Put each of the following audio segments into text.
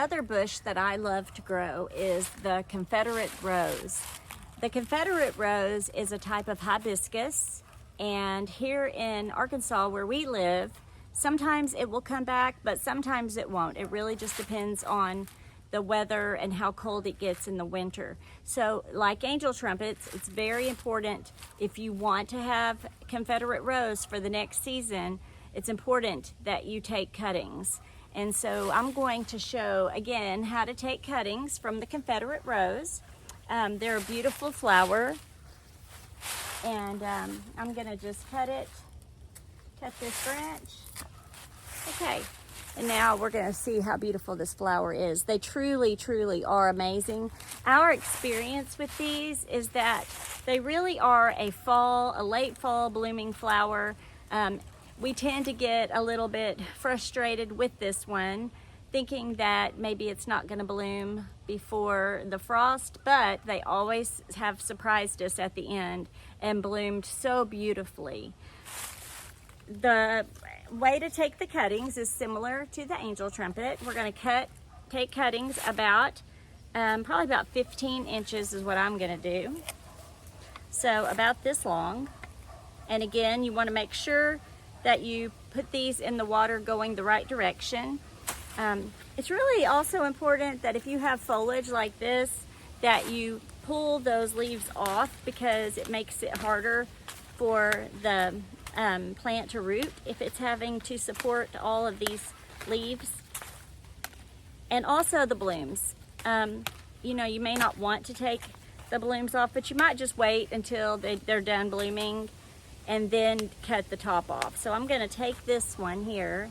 another bush that I love to grow is the Confederate Rose. The Confederate Rose is a type of hibiscus, and here in Arkansas where we live, sometimes it will come back, but sometimes it won't. It really just depends on the weather and how cold it gets in the winter. So like angel trumpets, it's very important if you want to have Confederate Rose for the next season, it's important that you take cuttings. And so I'm going to show again how to take cuttings from the Confederate Rose. They're a beautiful flower, and I'm gonna just cut this branch. Okay, and now we're gonna see how beautiful this flower is. They truly, truly are amazing. Our experience with these is that they really are a late fall blooming flower. We tend to get a little bit frustrated with this one, thinking that maybe it's not going to bloom before the frost, but they always have surprised us at the end and bloomed so beautifully. The way to take the cuttings is similar to the angel trumpet. We're going to take cuttings about probably about 15 inches is what I'm going to do. So about this long. And again, you want to make sure that you put these in the water going the right direction. It's really also important that if you have foliage like this, that you pull those leaves off, because it makes it harder for the plant to root if it's having to support all of these leaves. And also the blooms. You know, you may not want to take the blooms off, but you might just wait until they're done blooming and then cut the top off. So I'm gonna take this one here,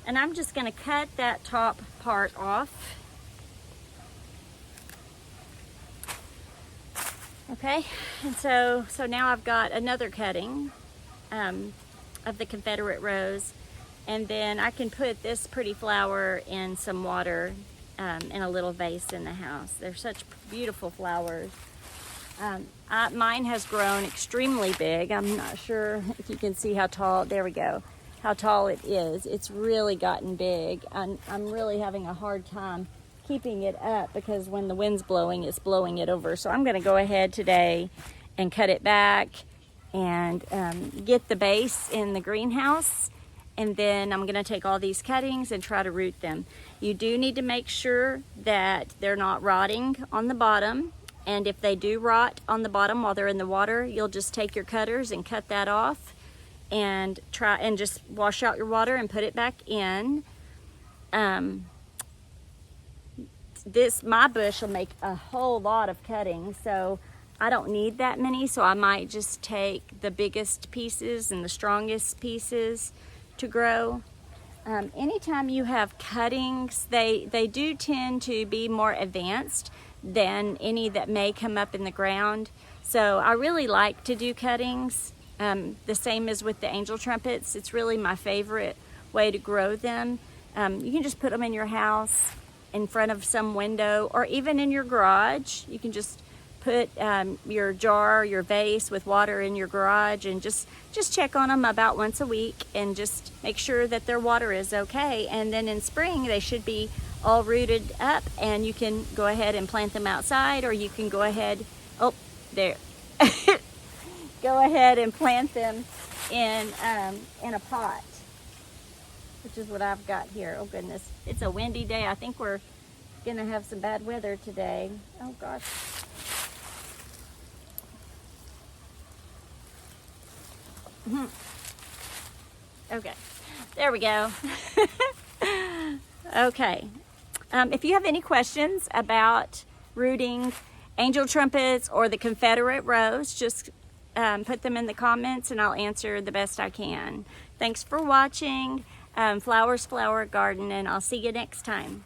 and I'm just gonna cut that top part off. Okay, and so now I've got another cutting of the Confederate Rose, and then I can put this pretty flower in some water in a little vase in the house. They're such beautiful flowers. Mine has grown extremely big. I'm not sure if you can see how tall, there we go, how tall it is. It's really gotten big. I'm really having a hard time keeping it up because when the wind's blowing, it's blowing it over. So I'm gonna go ahead today and cut it back and get the base in the greenhouse. And then I'm gonna take all these cuttings and try to root them. You do need to make sure that they're not rotting on the bottom. And if they do rot on the bottom while they're in the water, you'll just take your cutters and cut that off and just wash out your water and put it back in. My bush will make a whole lot of cuttings, so I don't need that many, so I might just take the biggest pieces and the strongest pieces to grow. Anytime you have cuttings, they do tend to be more advanced than any that may come up in the ground. So I really like to do cuttings, the same as with the angel trumpets. It's really my favorite way to grow them. You can just put them in your house in front of some window, or even in your garage. You can just put your jar, your vase with water in your garage, and just check on them about once a week and just make sure that their water is okay. And then in spring they should be all rooted up, and you can go ahead and plant them outside, or you can go ahead, oh, there. Go ahead and plant them in a pot, which is what I've got here. Oh goodness, it's a windy day. I think we're gonna have some bad weather today. Oh gosh. Okay, there we go. Okay. If you have any questions about rooting angel trumpets or the Confederate Rose, just put them in the comments and I'll answer the best I can. Thanks for watching Flowers Flower Garden, and I'll see you next time.